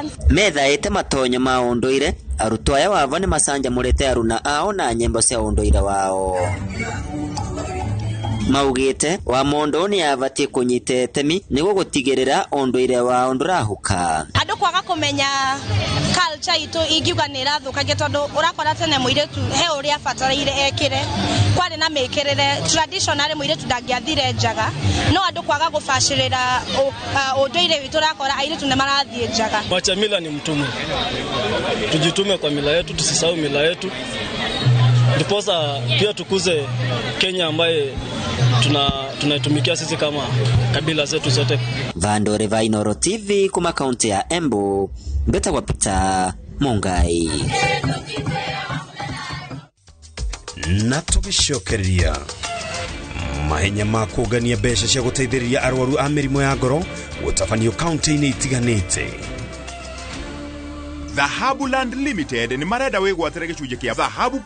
dance. Metha ite matonyo ma unduire arutwo aya wavo ni masanja murete aruna ao na nyembo cia unduire wao. Maugite wa mundu ni abatie kunyita itemi niguo gutigirira unduire wao ndurahuka. Andu kwaga kumenya culture itu ingiuga ni irathukagia tondu urakora tene muiretu he uria fataraire ekire kwari na mekirire traditional muiretu ndangiathire njaga no andu kwaga gufashirira unduire witu rakora airetu ne marathie njaga. Wacha mila ni mtume, tujitume kwa mila yetu, tusisahau mila yetu, ndiposa pia tukuze Kenya ambaye tunatumikia sisi kama kabila zetu zote. Vandore Vainoro TV kuma kaunti ya Embu, Beta kwa Peter Mungai. Natubishokeria mahenya makugania besha cia guteithĩrĩria arwaru a mĩrimũ ya ngoro gũtabanio kaunti-inĩ itiganĩte. Dhahabu Land Limited ni marenda wĩgwatĩre gĩcunjĩ kĩa dhahabu